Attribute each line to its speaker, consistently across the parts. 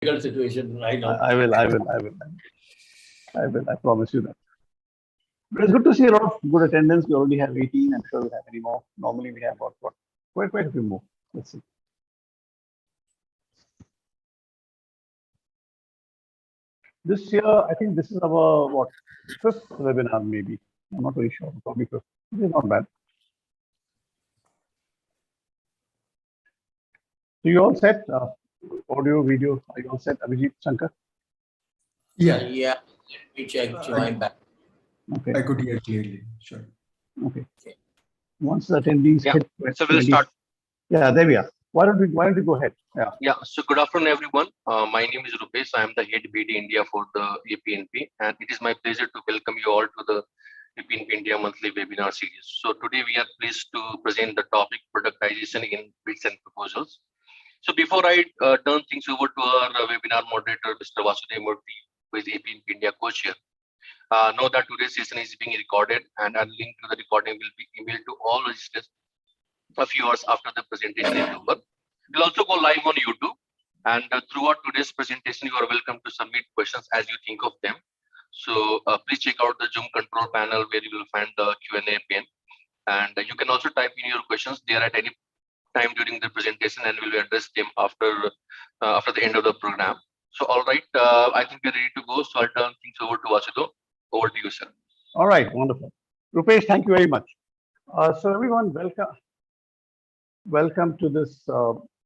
Speaker 1: difficult situation right now.
Speaker 2: I will. I promise you that. But it's good to see a lot of good attendance. We already have 18. I'm sure we'll have any more. Normally we have about quite a few more. Let's see. This year, I think this is our fifth webinar, maybe. I'm not very sure. Probably fifth. This is not bad. So you all set? Audio, video, are you all set? Abhijit, Shankar?
Speaker 1: Yeah. Let me check. I'm back.
Speaker 2: Okay.
Speaker 3: I could hear clearly. Sure.
Speaker 2: Okay. Once the attendees hit.
Speaker 4: So we'll start.
Speaker 2: Yeah, there we are. Why don't we go ahead?
Speaker 4: Yeah. So good afternoon, everyone. My name is Rupesh. I am the head BD India for the APNP, and it is my pleasure to welcome you all to the APNP India monthly webinar series. So today we are pleased to present the topic productization in bids and proposals. So before I turn things over to our webinar moderator, Mr. Vasudev Murthy, who is APNP India co-chair, know that today's session is being recorded, and a link to the recording will be emailed to all registrants a few hours after the presentation is over. We'll also go live on YouTube, and throughout today's presentation, you are welcome to submit questions as you think of them. So please check out the Zoom control panel where you will find the Q&A pane, and you can also type in your questions there at any time during the presentation, and we'll address them after the end of the program. So all right, I think we're ready to go. So I'll turn things over to Vasudev. Over to you, sir.
Speaker 2: All right, wonderful. Rupesh, thank you very much. So everyone, welcome to this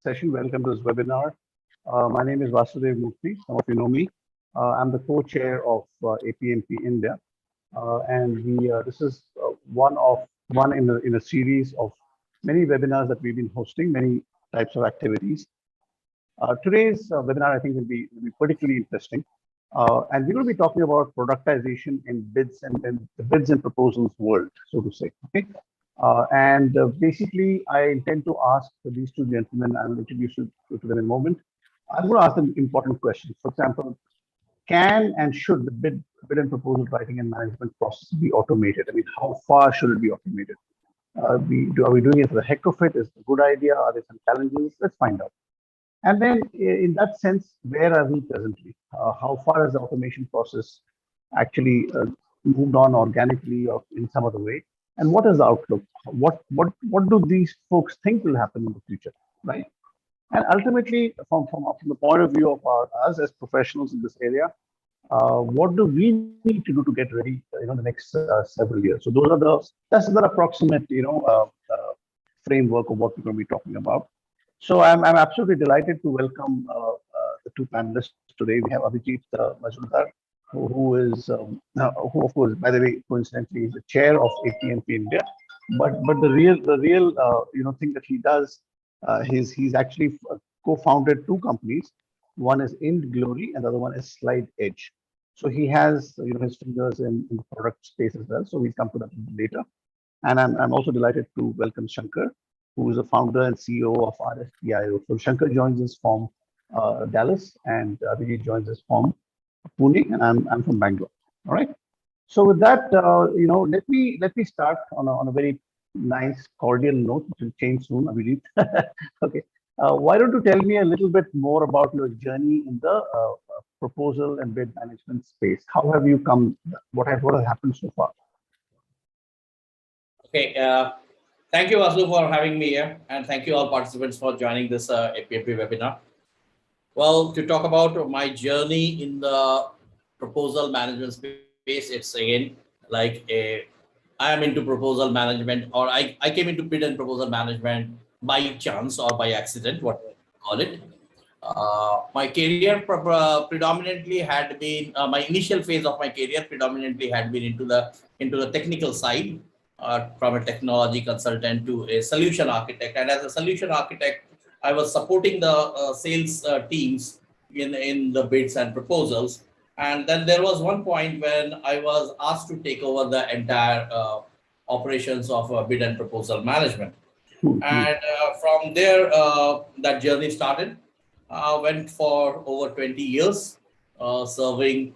Speaker 2: session. Welcome to this webinar. My name is Vasudev Murthy. Some of you know me. I'm the co-chair of APNP India, and this is one in a series of many webinars that we've been hosting, many types of activities. Today's webinar, I think, will be particularly interesting. And we're going to be talking about productization in bids and the bids and proposals world, so to say. Okay. Basically, I intend to ask these two gentlemen, I will introduce you to them in a moment. I'm going to ask them important questions. For example, can and should the bid and proposal writing and management process be automated? I mean, how far should it be automated? Are we doing it for the heck of it? Is it a good idea? Are there some challenges? Let's find out. And then, in that sense, where are we presently? How far has the automation process actually moved on organically or in some other way? And what is the outlook? What do these folks think will happen in the future, right? And ultimately, from the point of view of us as professionals in this area, what do we need to do to get ready, the next several years? So that's the approximate, framework of what we're going to be talking about. So I'm absolutely delighted to welcome the two panelists today. We have Abhijit Majumdar, who of course, by the way, coincidentally, is the chair of APNP India. But the real thing that he does, he's actually co-founded two companies. One is IndGlory, and the other one is Slide Edge. So he has his fingers in the product space as well. So we'll come to that later. And I'm also delighted to welcome Shankar, who is the founder and CEO of RSPIO. So Shankar joins us from Dallas, and Abhijit joins us from Pune, and I'm from Bangalore. All right. So with that, let me start on a very nice, cordial note, which will change soon, Abhijit. Okay. Why don't you tell me a little bit more about your journey in the proposal and bid management space? How have you come? What has happened so far?
Speaker 1: Okay. Thank you, Vasu, for having me here, and thank you all participants for joining this APNP webinar. Well, to talk about my journey in the proposal management space, it's again like I am into proposal management, or I came into bid and proposal management by chance or by accident, what you call it. My career predominantly had been my initial phase of my career predominantly had been into the technical side. From a technology consultant to a solution architect, and as a solution architect, I was supporting the sales teams in the bids and proposals. And then there was one point when I was asked to take over the entire operations of bid and proposal management. And from there, that journey started. Went for over 20 years, serving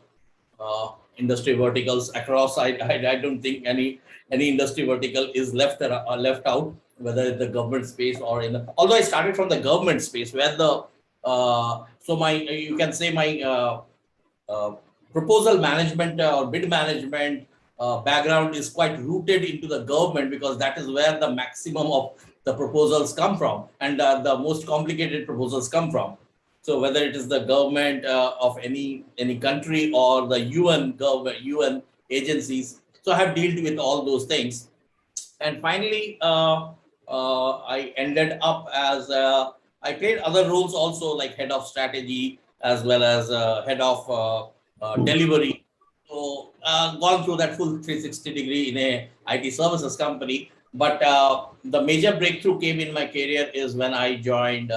Speaker 1: industry verticals across. I don't think any industry vertical is left out, whether it's the government space or although I started from the government space, where the So you can say my proposal management or bid management background is quite rooted into the government, because that is where the maximum of the proposals come from, and the most complicated proposals come from. So whether it is the government of any country or the UN agencies, so I have dealt with all those things. And finally, I ended up as I played other roles also, like head of strategy as well as head of delivery. So gone through that full 360 degree in a IT services company. But the major breakthrough came in my career is when I joined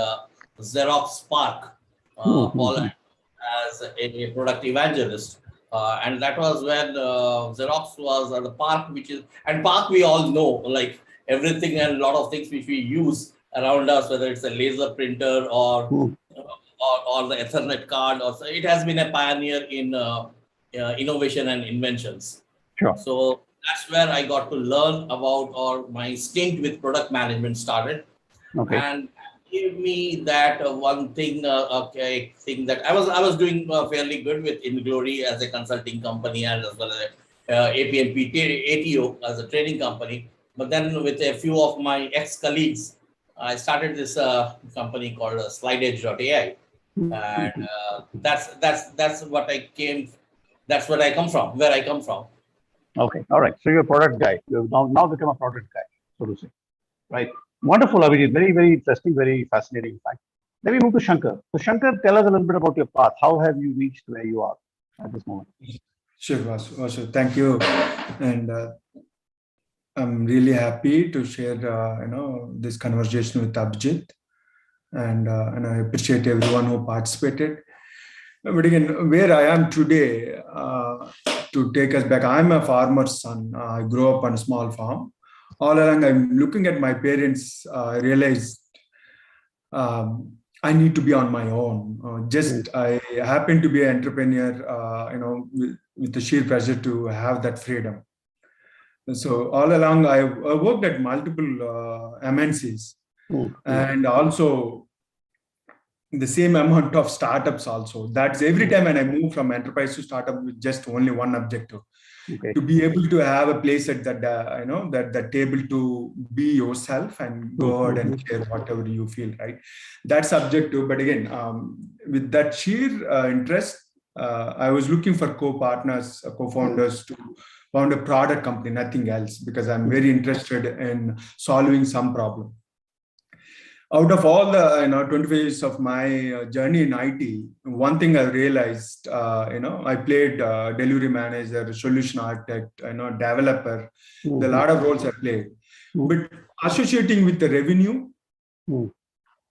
Speaker 1: Xerox Spark, Poland, as a product evangelist. And that was when Xerox was the Park, and Park we all know, like everything and a lot of things which we use around us, whether it's a laser printer or the Ethernet card, or it has been a pioneer in innovation and inventions.
Speaker 2: Sure.
Speaker 1: So that's where I got to learn about, or my stint with product management started.
Speaker 2: Okay.
Speaker 1: And gave me that one thing, thing that I was doing fairly good with InGlory as a consulting company, and as well as APMP ATO as a training company. But then with a few of my ex-colleagues, I started this company called SlideEdge.ai, and that's what I came. That's what I come from. Where I come from.
Speaker 2: Okay. All right. So you're a product guy. You've now become a product guy, so to say. Right. Wonderful, Abhijit. Very, very interesting, very fascinating, in fact. Let me move to Shankar. So Shankar, tell us a little bit about your path. How have you reached where you are at this moment?
Speaker 3: Sure, Vasu. Thank you. And I'm really happy to share, this conversation with Abhijit. And I appreciate everyone who participated. But again, where I am today, to take us back, I'm a farmer's son. I grew up on a small farm. All along, I'm looking at my parents, I realized I need to be on my own. I happen to be an entrepreneur, with the sheer pressure to have that freedom. So all along, I worked at multiple MNCs, and also the same amount of startups also. That's every time when I move from enterprise to startup with just only one objective.
Speaker 2: Okay.
Speaker 3: To be able to have a place at that table to be yourself and go ahead and share whatever you feel, right? That's subjective. But again, with that sheer interest, I was looking for co-partners, co-founders to found a product company, nothing else, because I'm very interested in solving some problem. Out of all the 25 years of my journey in IT, one thing I realized, I played delivery manager, solution architect, developer. There are a lot of roles I played, but associating with the revenue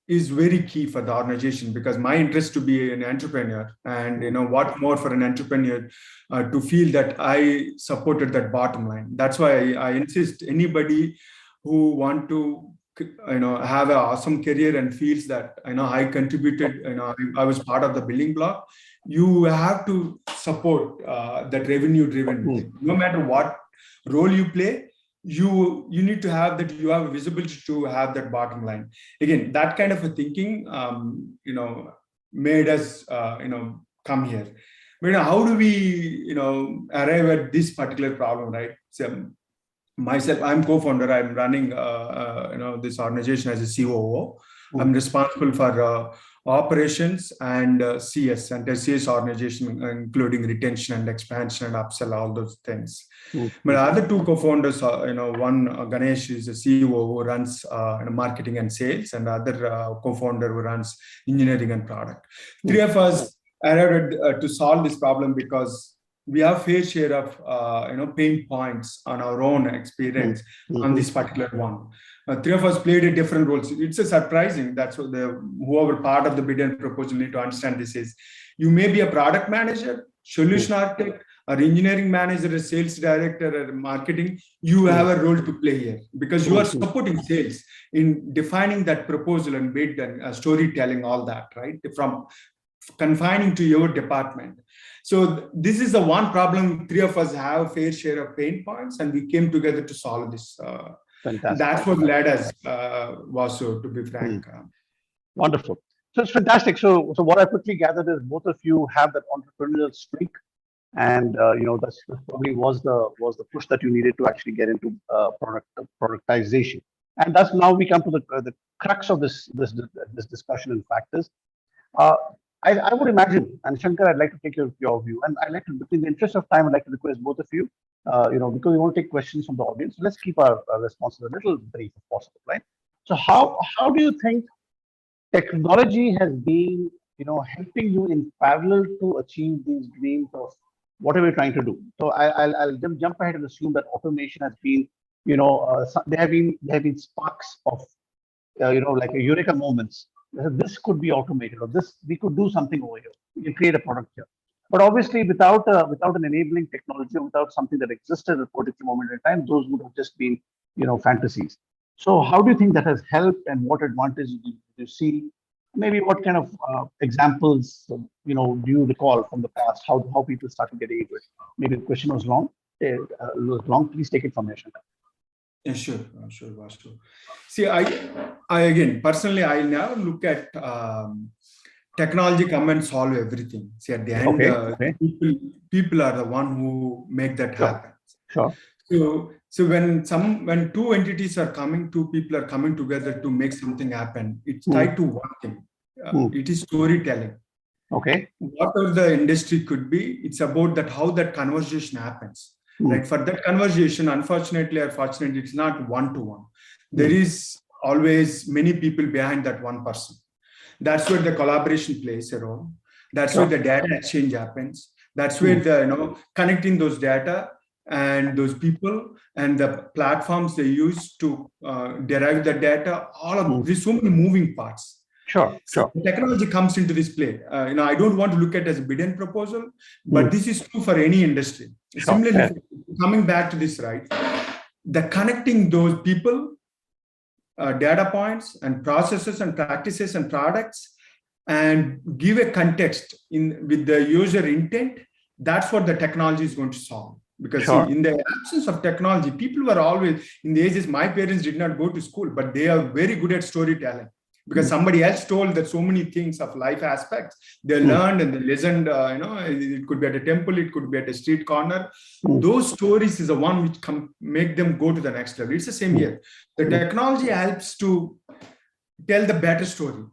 Speaker 3: is very key for the organization, because my interest to be an entrepreneur, and what more for an entrepreneur to feel that I supported that bottom line. That's why I insist anybody who want to have an awesome career and feels that I contributed, I was part of the building block. You have to support that revenue driven. No matter what role you play, you need to have that. You have visibility to have that bottom line. Again, that kind of a thinking, made us come here. But how do we arrive at this particular problem, right? So, myself, I'm co-founder. I'm running this organization as a COO. I'm responsible for operations and CS and SCS organization, including retention and expansion and upsell, all those things. But other two co-founders, one Ganesh is a CEO who runs marketing and sales, and other co-founder who runs engineering and product. Three of us arrived to solve this problem because we have fair share of pain points on our own experience on this particular one. Three of us played a different roles. It's a surprising. That's what whoever part of the bid and proposal need to understand this is. You may be a product manager, solution architect, or engineering manager, a sales director, or marketing. You have a role to play here because you are supporting sales in defining that proposal and bid and storytelling, all that, right? From confining to your department. So this is the one problem. Three of us have fair share of pain points, and we came together to solve this.
Speaker 2: Fantastic.
Speaker 3: That's what led us, Vasu, to be frank.
Speaker 2: Wonderful. So it's fantastic. So what I quickly gathered is both of you have that entrepreneurial streak, and that's probably was the push that you needed to actually get into productization. And that's now we come to the crux of this discussion. In fact, is uh, I would imagine, and Shankar, I'd like to take your view, and I'd like to, in the interest of time, I'd like to request both of you, because we want to take questions from the audience. So let's keep our responses a little brief if possible, right? So how do you think technology has been, helping you in parallel to achieve these dreams of whatever you're trying to do? So I'll jump ahead and assume that automation has been, there have been sparks of, like a eureka moments. This could be automated, or this we could do something over here. We can create a product here. But obviously, without an enabling technology, or without something that existed at a particular moment in time, those would have just been, fantasies. So, how do you think that has helped, and what advantages do you see? Maybe what kind of examples, do you recall from the past? How people started getting into it? Maybe the question was long. Was long. Please take it from here, Shankar.
Speaker 3: Yeah, sure, Vasu. See, I again, personally, I never look at technology come and solve everything. See, at the end,
Speaker 2: Okay.
Speaker 3: people are the one who make that happen.
Speaker 2: Sure.
Speaker 3: So when two entities are coming, two people are coming together to make something happen, it's tied to one thing. It is storytelling.
Speaker 2: Okay.
Speaker 3: Whatever the industry could be, it's about that how that conversation happens. Right? For that conversation, unfortunately or fortunately, it's not one-to-one. There is always many people behind that one person. That's where the collaboration plays a role. That's where the data exchange happens. That's where the connecting those data and those people and the platforms they use to derive the data. All of there's so many moving parts.
Speaker 2: Sure.
Speaker 3: So technology comes into this play. I don't want to look at it as a bid and proposal, but this is true for any industry. Similarly, coming back to this, right? The connecting those people, data points and processes and practices and products, and give a context with the user intent. That's what the technology is going to solve. Because see, in the absence of technology, people were always, in the ages, my parents did not go to school, but they are very good at storytelling. Because somebody else told that so many things of life aspects, they learned and they listened, it could be at a temple, it could be at a street corner. Those stories is the one which make them go to the next level. It's the same here. The technology helps to tell the better story.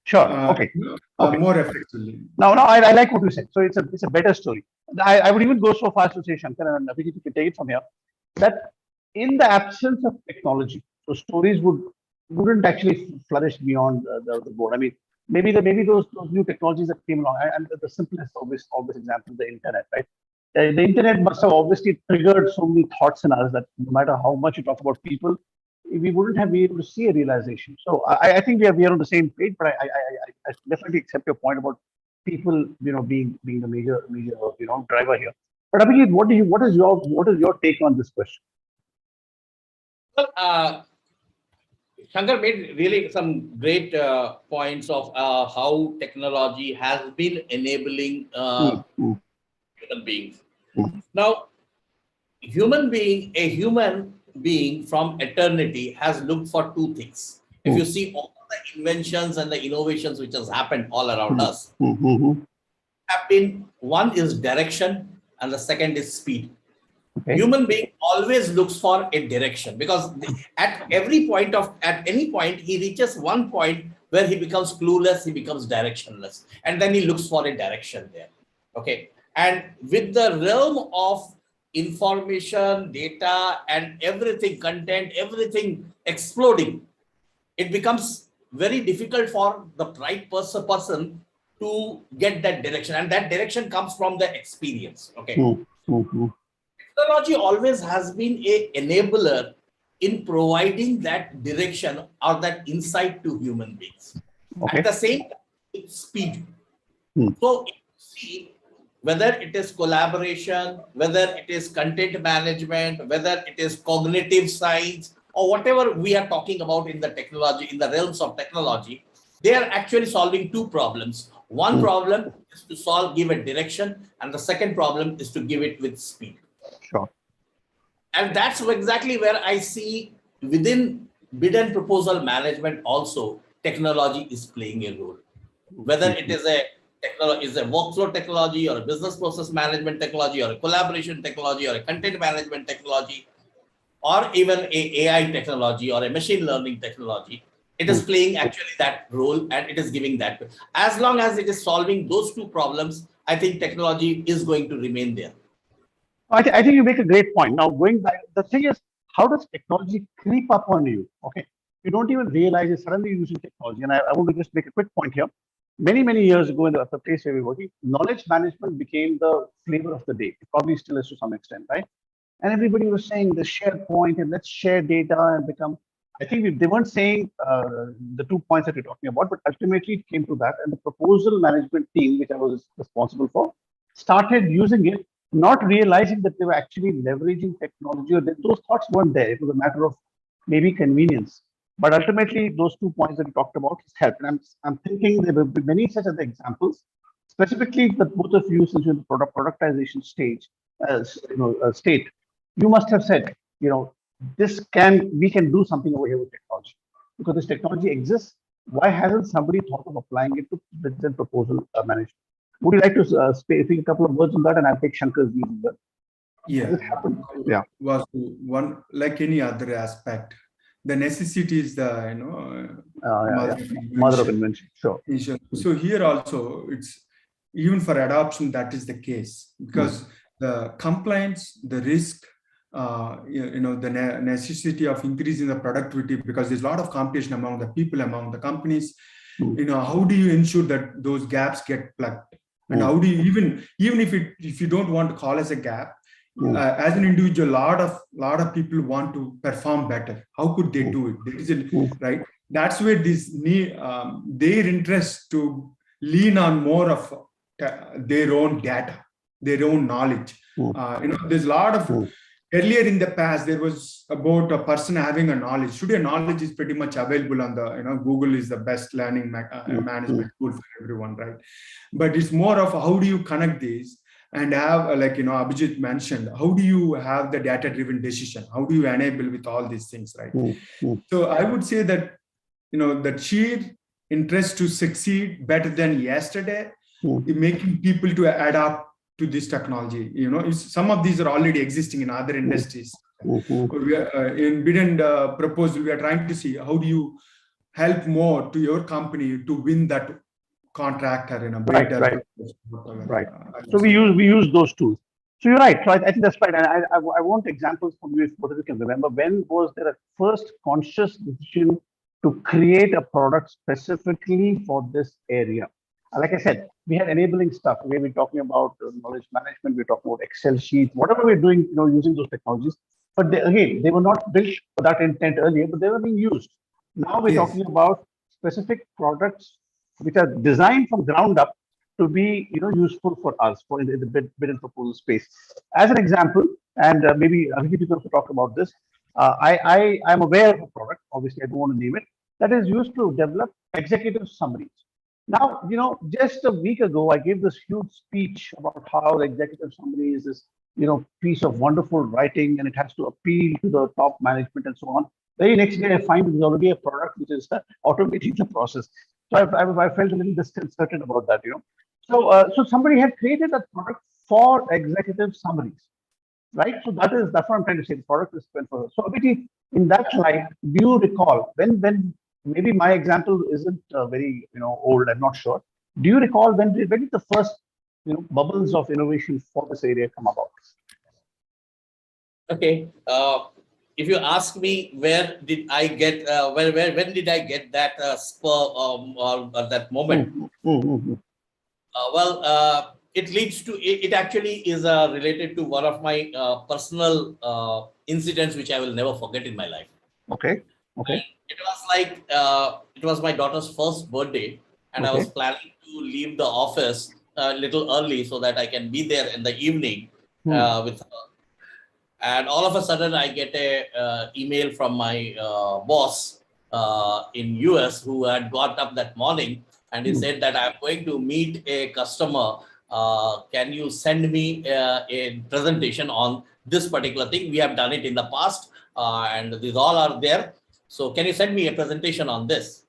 Speaker 2: Sure. Okay.
Speaker 3: More effectively.
Speaker 2: Now, I like what you said. So it's a better story. I would even go so far as to say, Shankar, and Abhijit, you can take it from here, that in the absence of technology, so stories wouldn't actually flourish beyond the board. I mean, maybe those new technologies that came along, and the simplest obvious example is the internet, right? The internet must have obviously triggered so many thoughts in us that no matter how much you talk about people, we wouldn't have been able to see a realization. So I think we are on the same page, but I definitely accept your point about people, being the major driver here. But Abhijit, what is your take on this question?
Speaker 1: Well, Shankar made really some great points of how technology has been enabling human beings. Now, a human being from eternity has looked for two things. If you see all the inventions and the innovations which has happened all around us, have been, one is direction and the second is speed. Okay. Human being always looks for a direction, because at any point he reaches one point where he becomes clueless, he becomes directionless, and then he looks for a direction there. Okay. And with the realm of information, data, and everything, content, everything exploding, it becomes very difficult for the right person to get that direction. And that direction comes from the experience. Okay. Technology always has been an enabler in providing that direction or that insight to human beings. Okay. At the same time, it's speed. So, see, whether it is collaboration, whether it is content management, whether it is cognitive science, or whatever we are talking about in the technology, in the realms of technology, they are actually solving two problems. One problem is to give a direction, and the second problem is to give it with speed.
Speaker 2: Sure.
Speaker 1: And that's exactly where I see within bid and proposal management also technology is playing a role. whether it is a workflow technology or a business process management technology or a collaboration technology or a content management technology or even a AI technology or a machine learning technology. It is playing actually that role and it is giving that. As long as it is solving those two problems, I think technology is going to remain there.
Speaker 2: I think you make a great point. Now, going back, the thing is, how does technology creep up on you? Okay, you don't even realize you're suddenly using technology. And I want to just make a quick point here. Many years ago, in the place where we were working, knowledge management became the flavor of the day. It probably still is to some extent, right? And everybody was saying the SharePoint and let's share data and become. I think they weren't saying the 2 points that we're talking about, but ultimately it came to that. And the proposal management team, which I was responsible for, started using it, not realizing that they were actually leveraging technology, or that those thoughts weren't there. It was a matter of maybe convenience. But ultimately, those 2 points that we talked about has helped. And I'm thinking there will be many such other examples, specifically the both of you, since you're in the productization stage, state, you must have said, we can do something over here with technology, because this technology exists. Why hasn't somebody thought of applying it to business proposal management? Would you like to speak a couple of words on that, and I'll take Shankar's view on that?
Speaker 3: Yeah. Was one, like any other aspect, the necessity is the
Speaker 2: mother of invention. Sure.
Speaker 3: So here also, it's even for adoption that is the case, because the compliance, the risk, the necessity of increasing the productivity, because there's a lot of competition among the people, among the companies. How do you ensure that those gaps get plugged? And how do you even if you don't want to call as a gap, as an individual, lot of people want to perform better. How could they do it? There is right. That's where their interest to lean on more of their own data, their own knowledge. There's a lot of earlier in the past, there was about a person having a knowledge. Today, knowledge is pretty much available on the, Google is the best learning management tool for everyone, right? But it's more of how do you connect these and have, like, Abhijit mentioned, how do you have the data-driven decision? How do you enable with all these things, right? So I would say that, the sheer interest to succeed better than yesterday, making people to adapt to this technology. Some of these are already existing in other industries. In bid and proposal, we are trying to see how do you help more to your company to win that contractor in a better.
Speaker 2: Right. So we use those tools. So you're right. So I think that's right. And I want examples from you if both of you can remember. When was there a first conscious decision to create a product specifically for this area? Like I said, we had enabling stuff where we're talking about knowledge management, we're talking about Excel sheets, whatever we're doing, using those technologies. But they were not built for that intent earlier, but they were being used. Now we're talking about specific products which are designed from ground up to be, useful for us in the bid and proposal space. As an example, and maybe Abhijit, you can also talk about this. I'm aware of a product. Obviously, I don't want to name it. That is used to develop executive summaries. Now, just a week ago, I gave this huge speech about how the executive summary is this, piece of wonderful writing, and it has to appeal to the top management and so on. Very next day, I find there's already a product which is automating the process. So I felt a little disconcerted about that, So somebody had created a product for executive summaries, right? So that's what I'm trying to say. The product is meant for. So Abhijit, in that light, do you recall when maybe my example isn't very old, I'm not sure. Do you recall when did the first bubbles of innovation for this area come about?
Speaker 1: Okay. If you ask me where did I get when did I get that spur or that moment? It leads to it actually is related to one of my personal incidents which I will never forget in my life.
Speaker 2: Okay.
Speaker 1: It was like it was my daughter's first birthday, and I was planning to leave the office a little early so that I can be there in the evening with her. And all of a sudden, I get a email from my boss in US who had got up that morning, and he said that I'm going to meet a customer. Can you send me a presentation on this particular thing? We have done it in the past, and these all are there. So can you send me a presentation on this?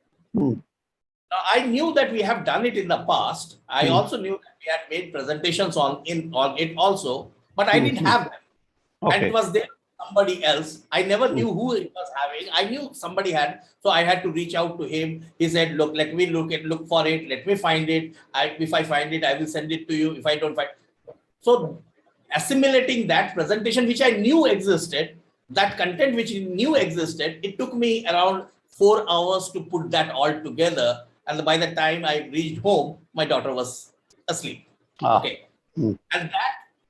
Speaker 1: Now, I knew that we have done it in the past. I also knew that we had made presentations on it also, but I didn't have them. And it was there somebody else. I never knew who it was having. I knew somebody had, so I had to reach out to him. He said, "Look, let me look for it. Let me find it. If I find it, I will send it to you. If I don't find," so assimilating that presentation, which I knew existed, that content which I knew existed, it took me around 4 hours to put that all together. And by the time I reached home, my daughter was asleep. Okay. And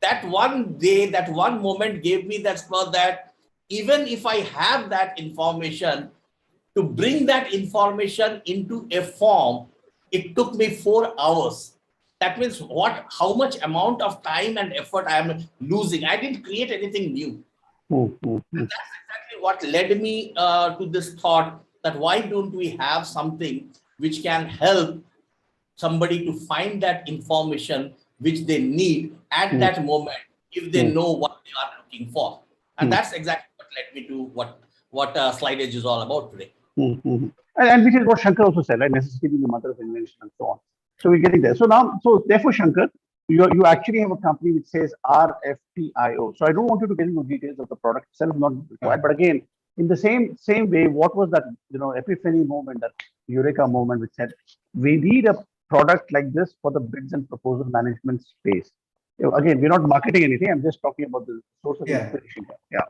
Speaker 1: that one day, that one moment gave me that spot that even if I have that information, to bring that information into a form, it took me 4 hours. That means how much amount of time and effort I am losing. I didn't create anything new. And that's exactly what led me to this thought that why don't we have something which can help somebody to find that information which they need at that moment if they know what they are looking for. And that's exactly what led me to what Slide Edge is all about today.
Speaker 2: And which is what Shankar also said, right? Necessity being the mother of invention and so on. So we're getting there. So now, so therefore, Shankar, you actually have a company which says RFPIO. So I don't want you to get into details of the product itself, not required. But again, in the same way, what was that epiphany moment, that eureka moment, which said we need a product like this for the bids and proposal management space? Again, we're not marketing anything. I'm just talking about the source of inspiration. Yeah,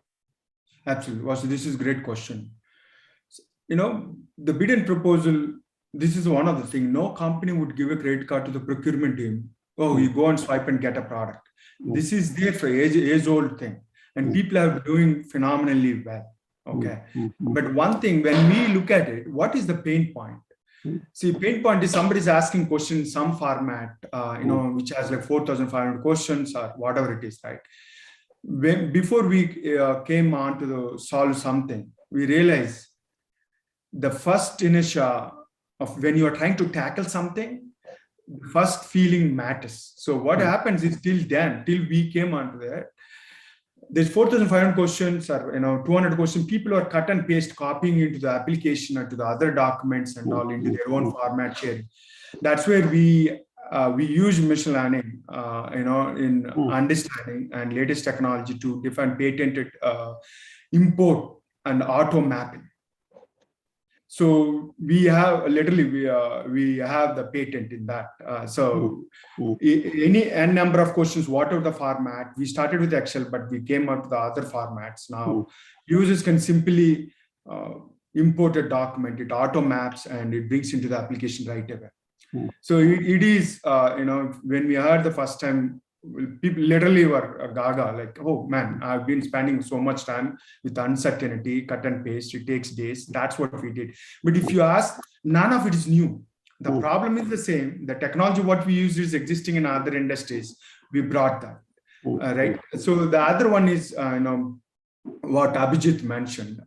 Speaker 3: absolutely. Vasu, this is a great question. The bid and proposal, this is one of the things. No company would give a credit card to the procurement team. Oh, you go and swipe and get a product. This is there for age-old thing. And people are doing phenomenally well. Okay. But one thing, when we look at it, what is the pain point? See, pain point is somebody's asking questions in some format, which has like 4,500 questions or whatever it is, right? Before we came on to solve something, we realized the first inertia of when you are trying to tackle something, the first feeling matters. So what happens is till we came onto that, there's 4,500 questions or 200 questions. People are cut and paste, copying into the application or to the other documents and all into their own format sharing. That's where we use machine learning, in understanding and latest technology to define patented import and auto mapping. So we have literally we have the patent in that. Any n number of questions, whatever the format, we started with Excel, but we came up to the other formats. Now users can simply import a document, it auto maps and it brings into the application right away. So it is, when we heard the first time, people literally were gaga, like, oh man, I've been spending so much time with uncertainty, cut and paste, it takes days. That's what we did. But if you ask, none of it is new. The problem is the same. The technology, what we use is existing in other industries. We brought that, right? So the other one is, what Abhijit mentioned.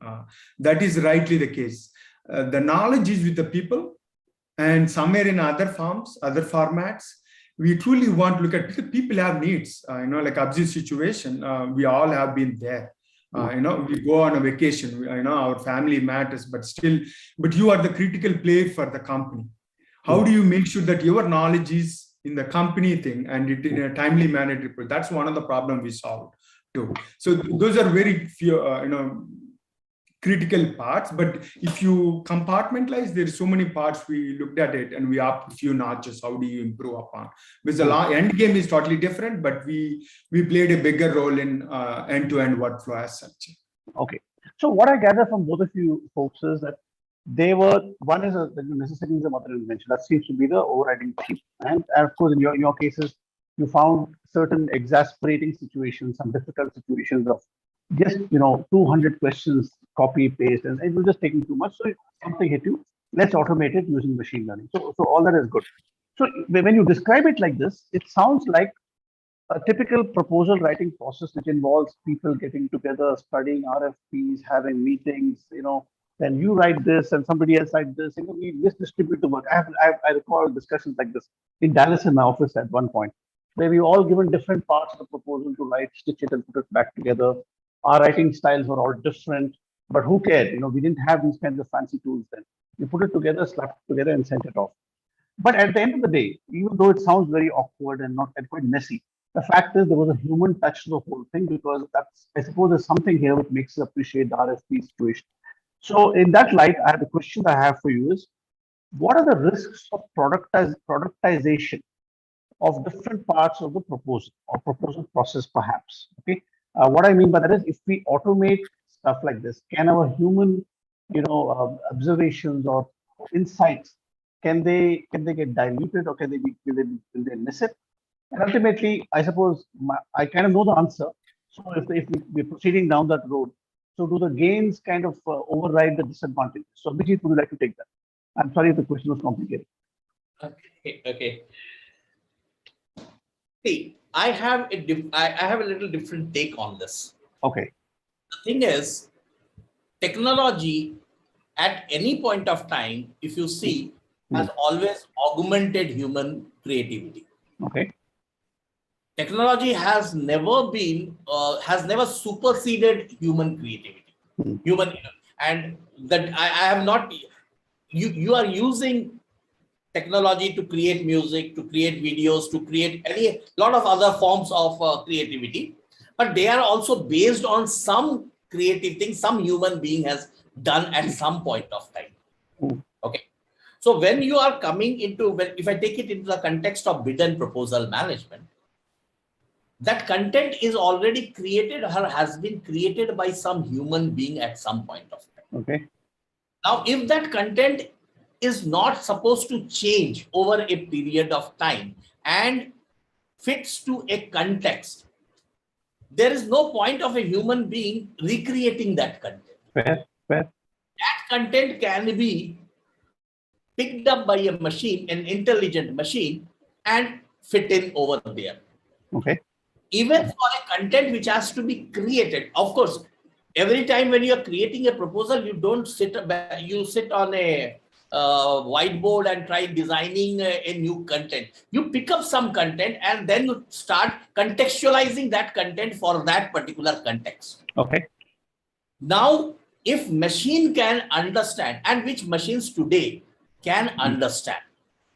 Speaker 3: That is rightly the case. The knowledge is with the people, and somewhere in other forms, other formats, we truly want to look at, because people have needs, like Abhijit's situation, we all have been there. We go on a vacation, our family matters, but you are the critical player for the company. How do you make sure that your knowledge is in the company thing and it in a timely manner report? That's one of the problems we solved too. So those are very few, critical parts, but if you compartmentalize, there's so many parts. We looked at it and we upped a few notches. How do you improve upon? Because the end game is totally different, but we played a bigger role in end-to-end workflow as such.
Speaker 2: Okay. So what I gather from both of you folks is that one is the necessity is a mother invention. That seems to be the overriding theme. And of course, in your cases, you found certain exasperating situations, some difficult situations of just 200 questions, copy paste, and it was just taking too much. So something hit you. Let's automate it using machine learning. So all that is good. So when you describe it like this, it sounds like a typical proposal writing process, which involves people getting together, studying RFPs, having meetings. Then you write this, and somebody else write this. We misdistribute the work. I recall discussions like this in Dallas in my office at one point, where we all given different parts of the proposal to write, stitch it, and put it back together. Our writing styles were all different, but who cared? We didn't have these kinds of fancy tools then. You put it together, slap it together, and send it off. But at the end of the day, even though it sounds very awkward and not and quite messy, the fact is there was a human touch to the whole thing, because that's, I suppose, there's something here which makes us appreciate the RFP situation. So in that light, I have the question that I have for you is, what are the risks of productization of different parts of the proposal or proposal process, perhaps? Okay. What I mean by that is, if we automate stuff like this, can our human, observations or insights, can they get diluted, or can they be will they miss it? And ultimately, I suppose I kind of know the answer. So if we're proceeding down that road, so do the gains kind of override the disadvantages? So Abhijit, would you like to take that? I'm sorry if the question was complicated.
Speaker 1: Okay. See, I have a little different take on this.
Speaker 2: Okay.
Speaker 1: The thing is, technology at any point of time, if you see, has always augmented human creativity.
Speaker 2: Okay.
Speaker 1: Technology has never superseded human creativity. And that I have not. You are using technology to create music, to create videos, to create a lot of other forms of creativity, but they are also based on some creative thing some human being has done at some point of time. Okay. So when you are coming into, if I take it into the context of bid and proposal management, that content is already created or has been created by some human being at some point of time.
Speaker 2: Okay.
Speaker 1: Now, if that content is not supposed to change over a period of time and fits to a context, there is no point of a human being recreating that content.
Speaker 2: Fair.
Speaker 1: That content can be picked up by a machine, an intelligent machine, and fit in over there.
Speaker 2: Okay.
Speaker 1: Even for a content which has to be created, of course, every time when you are creating a proposal, you don't sit on a whiteboard and try designing a new content. You pick up some content and then you start contextualizing that content for that particular context.
Speaker 2: Okay.
Speaker 1: Now, if machine can understand, and which machines today can understand,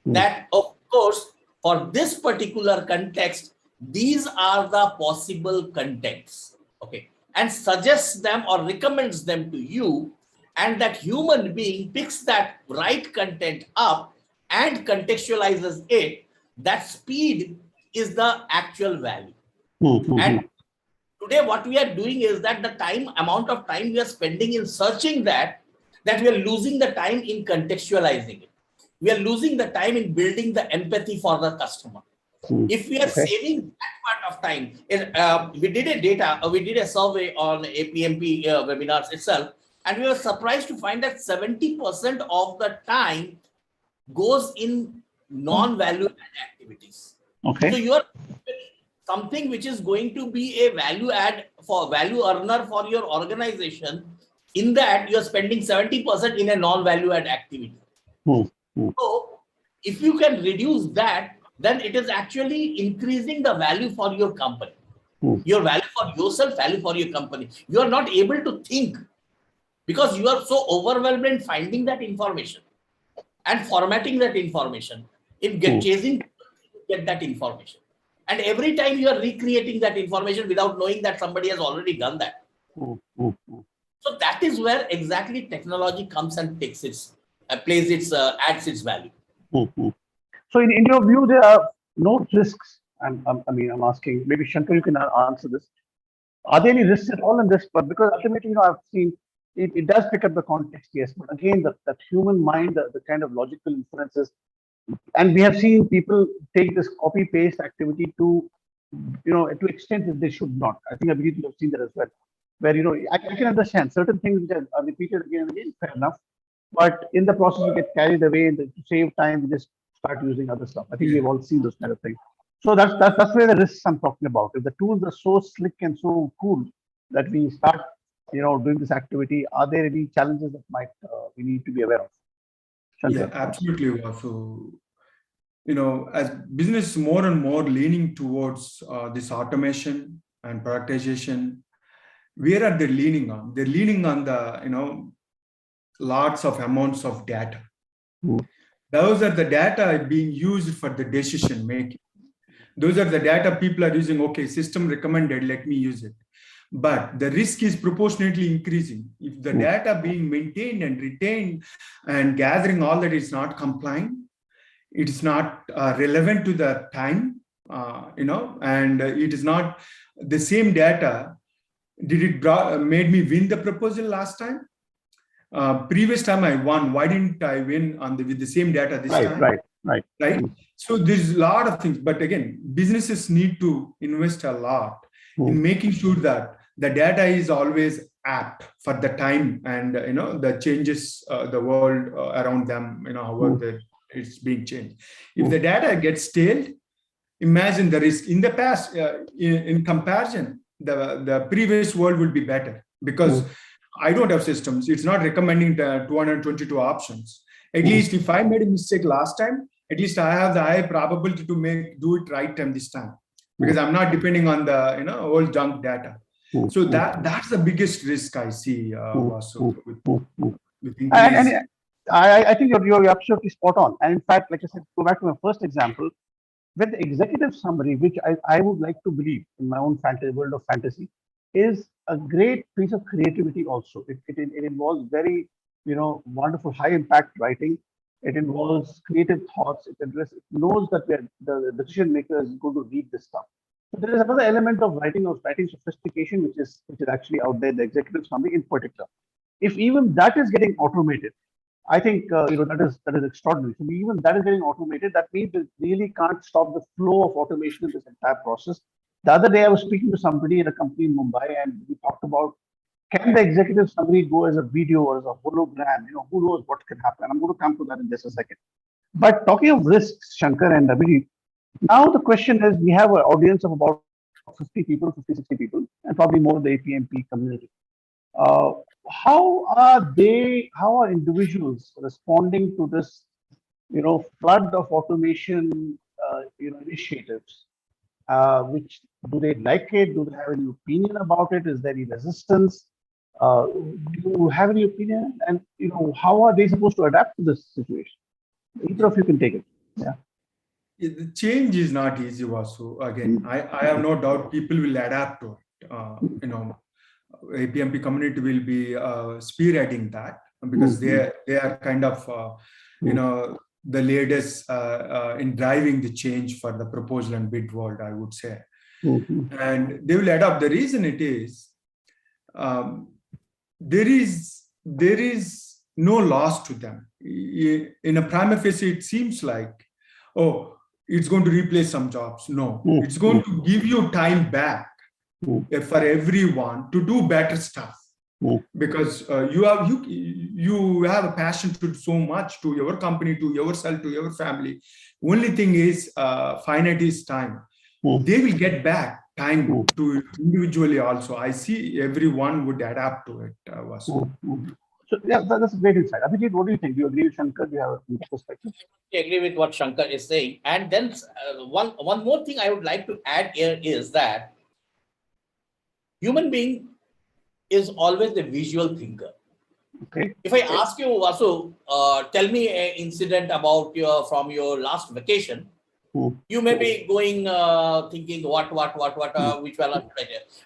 Speaker 1: that of course, for this particular context, these are the possible contents, okay, and suggests them or recommends them to you, and that human being picks that right content up and contextualizes it, that speed is the actual value. And today what we are doing is that the amount of time we are spending in searching that we are losing the time in contextualizing it. We are losing the time in building the empathy for the customer. If we are saving that part of time, we did a survey on APMP webinars itself, and we were surprised to find that 70% of the time goes in non-value add activities.
Speaker 2: Okay.
Speaker 1: So you are something which is going to be a value earner for your organization. In that, you are spending 70% in a non-value add activity. So if you can reduce that, then it is actually increasing the value for your company. Your value for yourself, value for your company. You are not able to think because you are so overwhelmed in finding that information and formatting that information, in chasing to get that information. And every time you are recreating that information without knowing that somebody has already done that. So that is where exactly technology comes and takes its adds its value.
Speaker 2: So in your view, there are no risks. I'm asking, maybe Shankar, you can answer this. Are there any risks at all in this? But because ultimately, I've seen it does pick up the context, yes. But again, that human mind, the kind of logical inferences, and we have seen people take this copy paste activity to extent that they should not. I think Abhijit, you have seen that as well. Where I can understand certain things which are repeated again and again, fair enough. But in the process, you get carried away, and to save time, we just start using other stuff. I think we've all seen those kind of things. So that's where the risks I'm talking about. If the tools are so slick and so cool that we start, doing this activity, are there any challenges that might we need to be aware of? Shankar.
Speaker 3: Yeah, absolutely. So, as business more and more leaning towards this automation and productization, where are they leaning on? They're leaning on the, lots of amounts of data.
Speaker 2: Mm.
Speaker 3: Those are the data being used for the decision making. Those are the data people are using. Okay, system recommended, let me use it. But the risk is proportionately increasing. If the data being maintained and retained and gathering all that is not complying, it is not relevant to the time, and it is not the same data. Did it made me win the proposal last time? Previous time I won, why didn't I win with the same data this time?
Speaker 2: Right.
Speaker 3: So there's a lot of things, but again, businesses need to invest a lot in making sure that the data is always apt for the time and the changes, the world around them, however it's being changed. If the data gets stale, imagine the risk. In the past, in comparison, the previous world will be better because I don't have systems. It's not recommending the 222 options. At least if I made a mistake last time, at least I have the high probability to do it right time this time, because I'm not depending on the old junk data. So that's the biggest risk I see. With
Speaker 2: and I think you're absolutely spot on. And in fact, like I said, go back to my first example, with the executive summary, which I would like to believe in my own world of fantasy, is a great piece of creativity also. It involves very, wonderful high impact writing. It involves creative thoughts. It knows that the decision maker is going to read this stuff. But there is another element of writing sophistication, which is actually out there, the executive summary in particular. If even that is getting automated, I think that is extraordinary. So even that is getting automated. That means it really can't stop the flow of automation in this entire process. The other day, I was speaking to somebody in a company in Mumbai, and we talked about, can the executive summary go as a video or as a hologram? Who knows what can happen? I'm going to come to that in just a second. But talking of risks, Shankar and Abhijit, now the question is, we have an audience of about 50 people, 50, 60 people, and probably more of the APMP community. How are individuals responding to this, flood of automation, initiatives? Which, do they like it? Do they have any opinion about it? Is there any resistance? Do you have any opinion? And how are they supposed to adapt to this situation? Either of you can take it. Yeah.
Speaker 3: The change is not easy, Vasu. Again, I have no doubt people will adapt to it. APMP community will be spearheading that, because they are kind of the leaders in driving the change for the proposal and bid world, I would say. And they will adapt. The reason it is, there is no loss to them. In a prima facie, it seems like, oh, it's going to replace some jobs. No, it's going to give you time back for everyone to do better stuff, because you have a passion to do so much to your company, to yourself, to your family. Only thing is, finite is time. They will get back time to individually also. I see everyone would adapt to it.
Speaker 2: So yeah, that's a great insight. Abhijit, what do you think? Do you agree with Shankar? Do you have a perspective?
Speaker 1: I agree with what Shankar is saying. And then one more thing I would like to add here is that human being is always a visual thinker.
Speaker 2: Okay.
Speaker 1: If I ask you, Vasu, tell me an incident about from your last vacation, you may be going thinking what which one.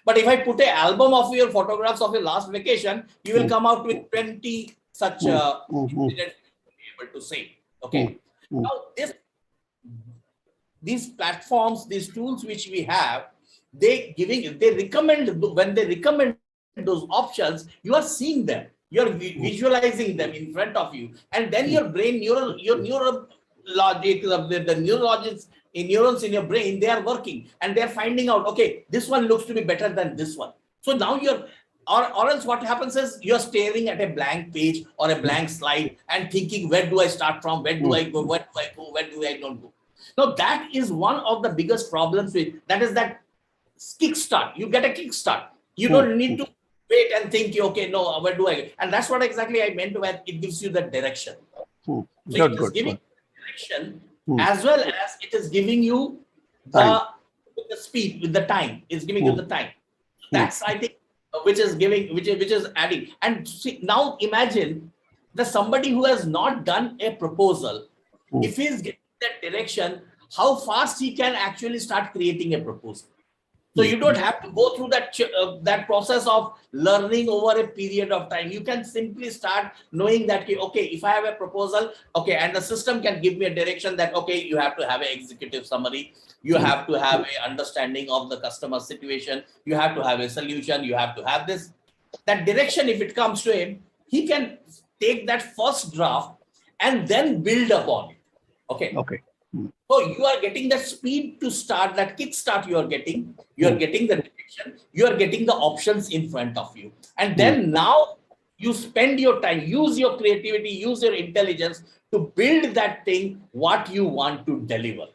Speaker 1: But if I put an album of your photographs of your last vacation, you will come out with 20 such incidents to be able to say. Okay. Now these platforms, these tools which we have, they recommend, when they recommend those options, you are seeing them, you're visualizing them in front of you, and then your brain, your neural logic, the neurons in your brain, they are working and they're finding out, okay, this one looks to be better than this one. So now or else what happens is you're staring at a blank page or a blank slide and thinking, where do I start from? Where do I go? Where do I go? Where do I not go? Now that is one of the biggest problems with that, is that kickstart. You get a kickstart. You don't need to wait and think, okay, no, where do I go? And that's what exactly I meant when it gives you the direction. So it is giving direction as well as it is giving you the speed with the time. It's giving you the time. That's, I think, which is adding. And see, now imagine that somebody who has not done a proposal, if he's getting that direction, how fast he can actually start creating a proposal. So you don't have to go through that process of learning over a period of time. You can simply start knowing that, okay, if I have a proposal, okay, and the system can give me a direction that, okay, you have to have an executive summary, you have to have an understanding of the customer situation, you have to have a solution, you have to have this. That direction, if it comes to him, he can take that first draft and then build upon it. Okay.
Speaker 2: Okay.
Speaker 1: So you are getting that speed to start, that kickstart you are getting the direction, you are getting the options in front of you. And then now you spend your time, use your creativity, use your intelligence to build that thing, what you want to deliver.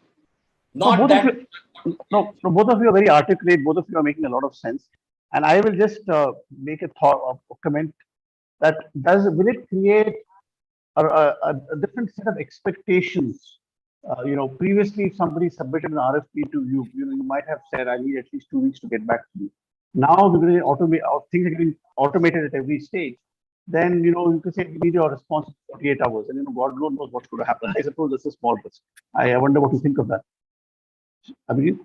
Speaker 1: Not that.
Speaker 2: No, both of you are very articulate. Both of you are making a lot of sense. And I will just make a comment that will it create a different set of expectations? Previously, if somebody submitted an RFP to you, you might have said, I need at least 2 weeks to get back to you. Now, things are getting automated at every stage. Then, you can say, we need your response in 48 hours. And, God knows what's going to happen. I suppose that's a small bit. I wonder what you think of that. Abhijit,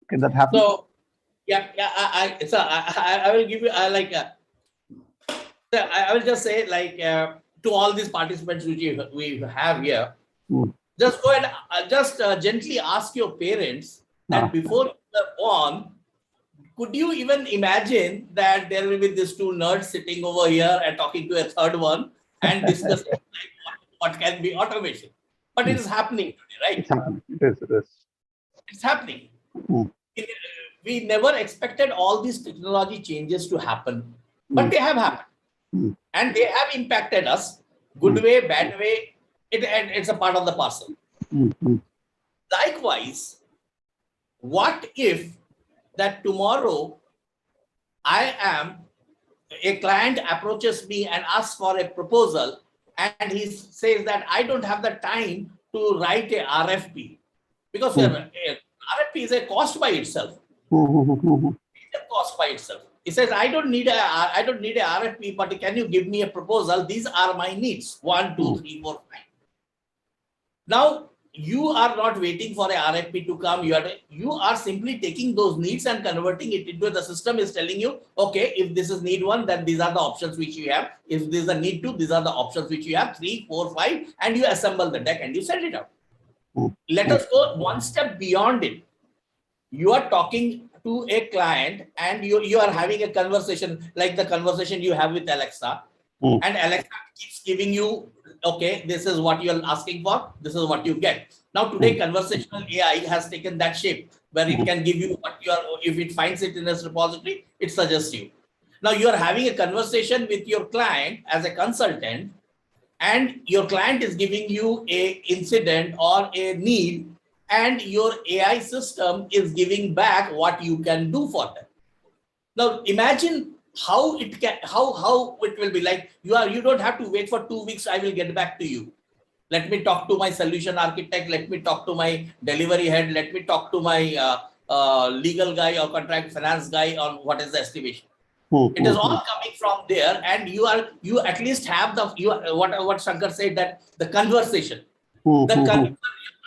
Speaker 2: can that happen?
Speaker 1: So, I will give you, I will just say, to all these participants which we have here, just go ahead, gently ask your parents that before you were born, could you even imagine that there will be these two nerds sitting over here and talking to a third one and discussing what can be automation? But it is happening today, right?
Speaker 2: It's happening. It is.
Speaker 1: It's happening. We never expected all these technology changes to happen, but they have happened. And they have impacted us, good way, bad way. It's a part of the parcel. Likewise, what if that tomorrow a client approaches me and asks for a proposal and he says that I don't have the time to write a RFP because RFP is a cost by itself. It's a cost by itself. He says, I don't need a RFP, but can you give me a proposal? These are my needs. 1, 2, 3, 4, 5. Now, you are not waiting for a RFP to come. You are simply taking those needs and converting it into the system is telling you, okay, if this is need 1, then these are the options which you have. If this is a need 2, these are the options which you have, 3, 4, 5, and you assemble the deck and you send it out. Let us go one step beyond it. You are talking to a client and you are having a conversation like the conversation you have with Alexa. And Alexa keeps giving you, okay, this is what you're asking for, this is what you get. Now today conversational AI has taken that shape where it can give you what if it finds it in its repository, it suggests you. Now you are having a conversation with your client as a consultant and your client is giving you a incident or a need and your AI system is giving back what you can do for them. Now imagine how it will be like. You don't have to wait for 2 weeks. I will get back to you. Let me talk to my solution architect. Let me talk to my delivery head. Let me talk to my legal guy or contract finance guy on what is the estimation. It is all coming from there, and you at least have what Shankar said, that the conversation.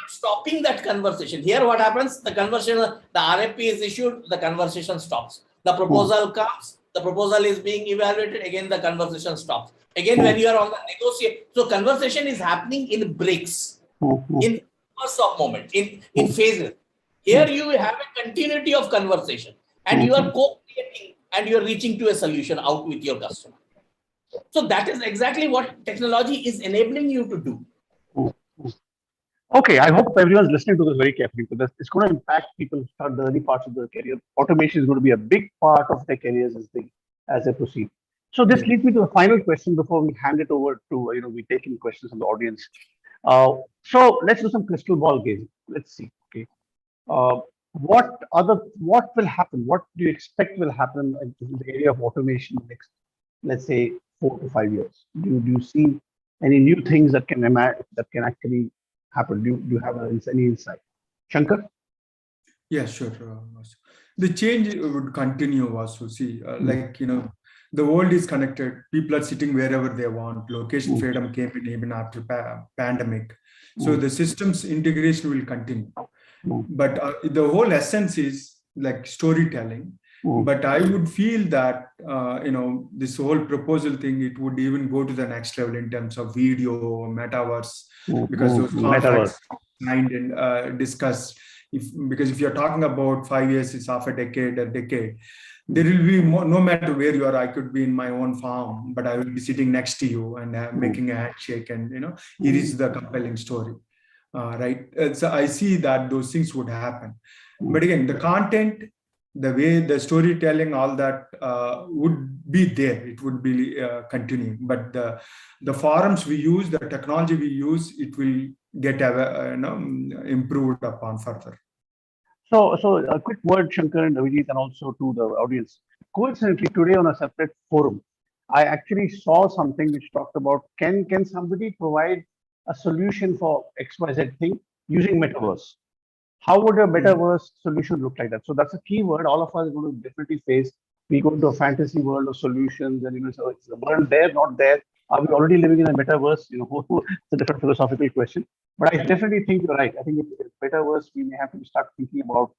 Speaker 1: Stopping that conversation. Here what happens, the RFP is issued, the conversation stops. The proposal comes, the proposal is being evaluated, again the conversation stops. Again when you are on the negotiation, so conversation is happening in breaks, in bursts of moment, in phases. Here you have a continuity of conversation and you are co-creating and you are reaching to a solution out with your customer. So that is exactly what technology is enabling you to do.
Speaker 2: Okay, I hope everyone's listening to this very carefully because it's going to impact people start the early parts of their career. Automation is going to be a big part of their careers as they proceed. So this leads me to the final question before we hand it over to we take in questions from the audience. So let's do some crystal ball gazing. Let's see. Okay, what will happen? What do you expect will happen in the area of automation next, let's say, 4 to 5 years? Do you see any new things that can actually happen? Do you have any insight? Shankar?
Speaker 3: Yeah, sure. The change would continue, Vasu. See, The world is connected. People are sitting wherever they want. Location freedom came in even after pandemic. So the systems integration will continue. But the whole essence is like storytelling. But I would feel that, this whole proposal thing, it would even go to the next level in terms of video, metaverse, because those contracts signed and discussed. Because if you're talking about 5 years, it's half a decade, there will be more, no matter where you are. I could be in my own farm, but I will be sitting next to you and making a handshake, and here is the compelling story, right? So I see that those things would happen. But again, the content, the way the storytelling, all that would be there. It would be continuing. But the forums we use, the technology we use, it will get improved upon further.
Speaker 2: So a quick word, Shankar and Avijit, and also to the audience. Coincidentally, today on a separate forum, I actually saw something which talked about can somebody provide a solution for XYZ thing using metaverse? How would a metaverse solution look like that? So that's a key word. All of us are going to definitely face. We go into a fantasy world of solutions, and so it's the world there, not there. Are we already living in a metaverse? It's a different philosophical question. But I definitely think you're right. I think if metaverse, we may have to start thinking about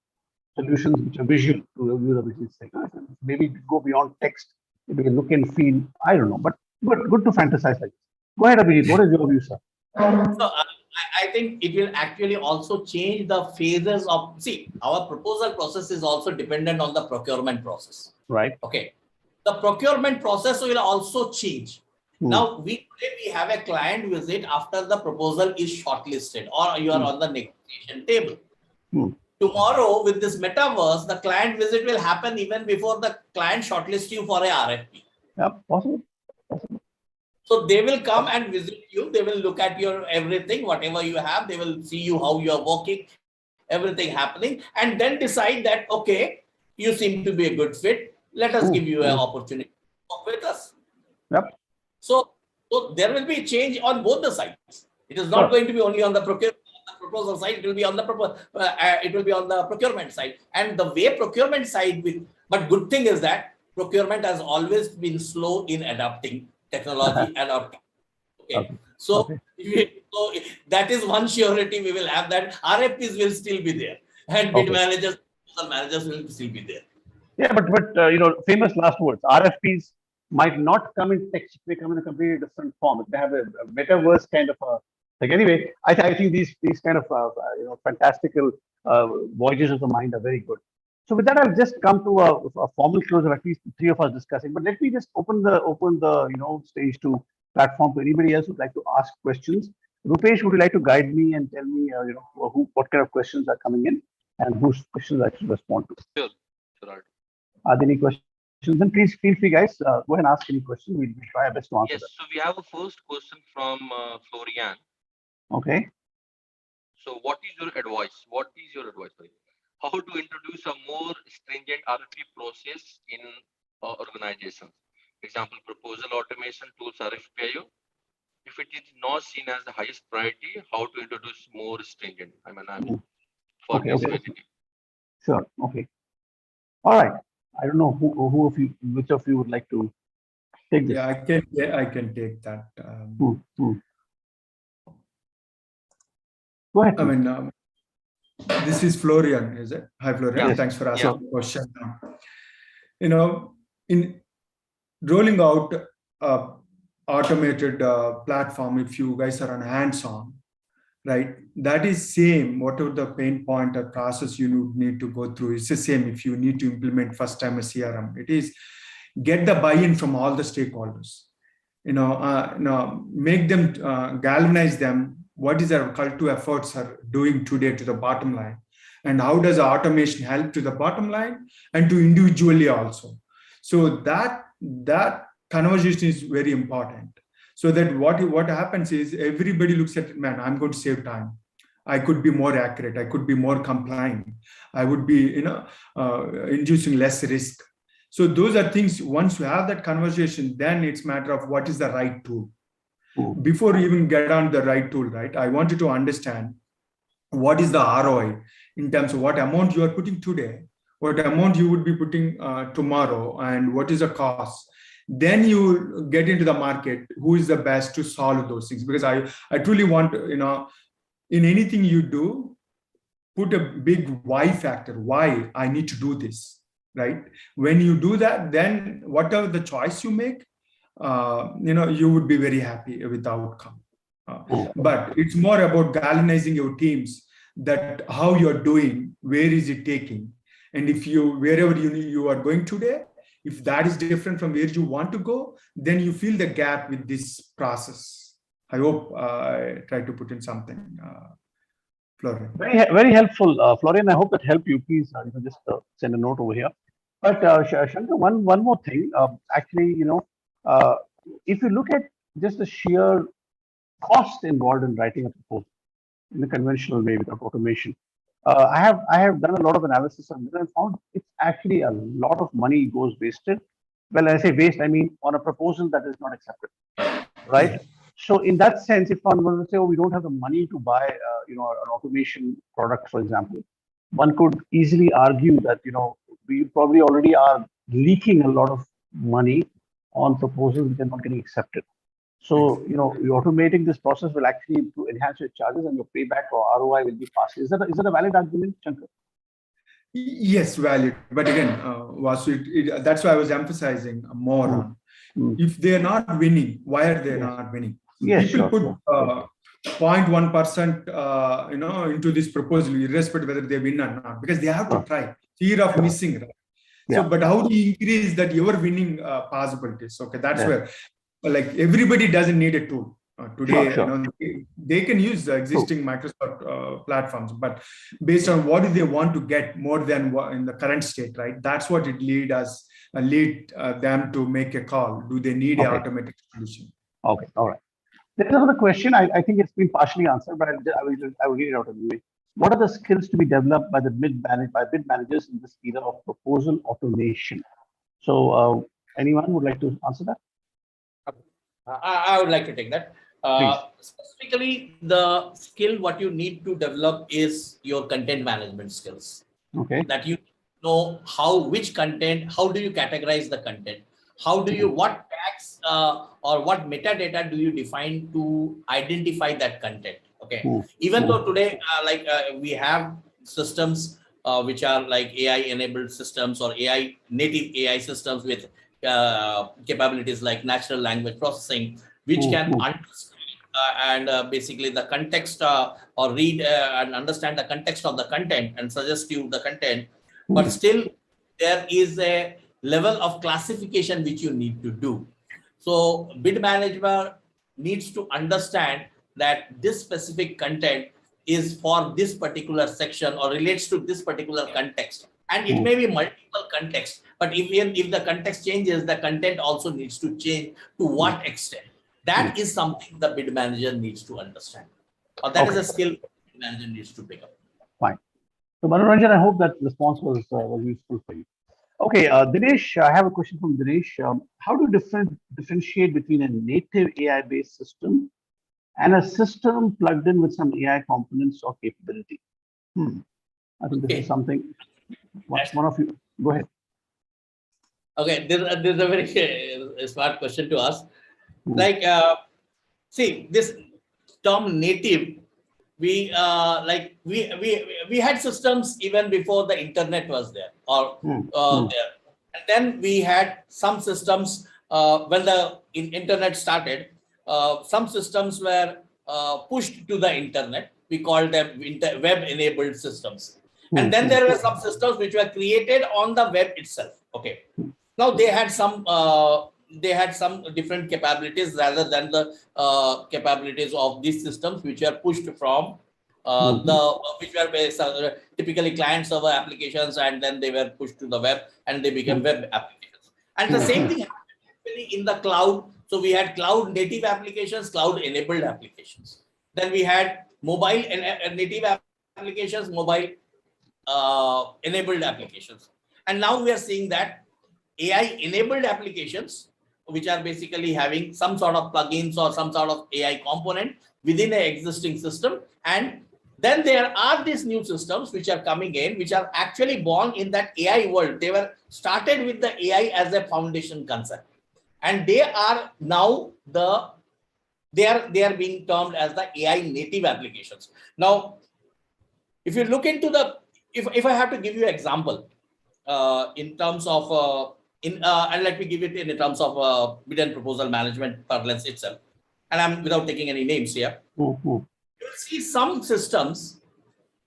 Speaker 2: solutions which are visual to review the business segment. Maybe go beyond text. Maybe we can look and feel. I don't know, but good to fantasize like this. Go ahead, Abhijit. What is your view, sir?
Speaker 1: So I think it will actually also change the phases of, see, our proposal process is also dependent on the procurement process.
Speaker 2: Right.
Speaker 1: Okay. The procurement process will also change. Now, today we have a client visit after the proposal is shortlisted or you are on the negotiation table. Tomorrow, with this metaverse, the client visit will happen even before the client shortlists you for a RFP.
Speaker 2: Yeah, possible.
Speaker 1: So they will come and visit you. They will look at your everything, whatever you have. They will see you, how you are working, everything happening, and then decide that, okay, you seem to be a good fit. Let us give you an opportunity to work with us.
Speaker 2: Yep.
Speaker 1: So there will be a change on both the sides. It is not going to be only on the proposal side. It will be on the procurement side. And the way procurement side will. But good thing is that procurement has always been slow in adapting technology and outcome. Okay. So that is one surety we will have, that RFPs will still be there and bid managers, proposal managers will still be there.
Speaker 2: Yeah, but famous last words. RFPs might not come in text; they come in a completely different form. They have a metaverse kind of a thing. Anyway, I think these kind of fantastical voyages of the mind are very good. So with that, I'll just come to a formal close of at least three of us discussing. But let me just open the stage to platform to anybody else who'd like to ask questions. Rupesh, would you like to guide me and tell me what kind of questions are coming in and whose questions I should respond to?
Speaker 4: Sure.
Speaker 2: Are there any questions? Then please feel free, guys. Go ahead and ask any question. We'll try our best to answer.
Speaker 4: Yes. So we have a first question from Florian.
Speaker 2: Okay.
Speaker 4: So what is your advice? How to introduce a more stringent RFP process in organizations? Example, proposal automation tools RFPIO. If it is not seen as the highest priority, how to introduce more stringent? For this entity.
Speaker 2: Sure. Okay. All right. I don't know which of you would like to take this.
Speaker 3: Yeah, I can take that.
Speaker 2: Go ahead.
Speaker 3: This is Florian, is it? Hi, Florian.
Speaker 2: Yes.
Speaker 3: Thanks for asking the question. In rolling out automated platform, if you guys are on hands-on, right, that is same. Whatever the pain point or process you need to go through, it's the same. If you need to implement first time a CRM, it is get the buy-in from all the stakeholders. Make them galvanize them. What is our call to efforts are doing today to the bottom line, and how does automation help to the bottom line and to individually also. So that conversation is very important. So that what happens is everybody looks at, man, I'm going to save time. I could be more accurate. I could be more compliant. I would be, inducing less risk. So those are things, once you have that conversation, then it's a matter of what is the right tool. Before you even get on the right tool, right? I want you to understand what is the ROI in terms of what amount you are putting today, what amount you would be putting tomorrow, and what is the cost. then you get into the market, who is the best to solve those things. Because I truly want to, in anything you do, put a big why factor, why I need to do this, right? When you do that, then whatever the choice you make, you would be very happy with the outcome. But it's more about galvanizing your teams, that how you're doing, where is it taking, and if wherever you are going today, if that is different from where you want to go, then you fill the gap with this process. I hope I tried to put in something, Florian.
Speaker 2: Very helpful, Florian. I hope that helped you. Please, just send a note over here. But Shankar, one more thing. Actually, if you look at just the sheer cost involved in writing a proposal in a conventional way without automation, I have done a lot of analysis on this and found it's actually a lot of money goes wasted. Well, when I say waste, I mean on a proposal that is not accepted, right? So in that sense, if one were to say, oh, we don't have the money to buy, an automation product, for example, one could easily argue that, we probably already are leaking a lot of money on proposals which are not getting accepted. So, automating this process will actually enhance your charges and your payback or ROI will be faster. Is that a valid argument, Shankar?
Speaker 3: Yes, valid. But again, Vasu, that's why I was emphasizing more on. If they're not winning, why are they not winning?
Speaker 2: Yes,
Speaker 3: people put 0.1%, into this proposal, irrespective whether they win or not, because they have to try. Fear of missing, right? So, but how do you increase that your winning possibilities? Okay, that's where, like, everybody doesn't need a tool. Today, they can use the existing Microsoft platforms, but based on what do they want to get more than what in the current state, right? That's what it lead them to make a call. Do they need an automatic solution?
Speaker 2: Okay, all right. There is another question. I think it's been partially answered, but I will read it out anyway. What are the skills to be developed by bid managers in this era of proposal automation? So, anyone would like to answer that?
Speaker 1: I would like to take that. Specifically, the skill what you need to develop is your content management skills.
Speaker 2: Okay.
Speaker 1: That you know which content, how do you categorize the content? How do you, what tags or what metadata do you define to identify that content? Okay. Even though today, we have systems which are like AI enabled systems or native AI systems with capabilities like natural language processing, which can understand and basically the context or read and understand the context of the content and suggest you the content. But still, there is a level of classification which you need to do. So bid manager needs to understand that this specific content is for this particular section or relates to this particular context. And it may be multiple contexts, but even if the context changes, the content also needs to change. To what extent? That is something the bid manager needs to understand. Or that is a skill bid manager needs to pick up.
Speaker 2: Fine. So Manoranjan, I hope that response was useful for you. Okay, Dinesh, I have a question from Dinesh. How do you differentiate between a native AI-based system and a system plugged in with some AI components or capability? I think this is something. One of you, go ahead.
Speaker 1: Okay, this is a very smart question to ask. Like, see, this term native, we had systems even before the internet was there or there. And then we had some systems when the internet started, some systems were pushed to the internet. We called them web-enabled systems. And then there were some systems which were created on the web itself. Okay. Now they had some different capabilities rather than the capabilities of these systems which are pushed from which were based typically client server applications, and then they were pushed to the web and they became web applications. And the same thing happened in the cloud. So we had cloud native applications, cloud enabled applications. Then we had mobile native applications, mobile enabled applications. And now we are seeing that AI enabled applications, which are basically having some sort of plugins or some sort of AI component within an existing system. And then there are these new systems which are coming in, which are actually born in that AI world. They were started with the AI as a foundation concept. and they are now they are being termed as the AI native applications. Now, if you look into if I have to give you an example in terms of and let me give it in terms of bid and proposal management parlance itself, and I'm without taking any names here.
Speaker 2: Mm-hmm.
Speaker 1: You'll see some systems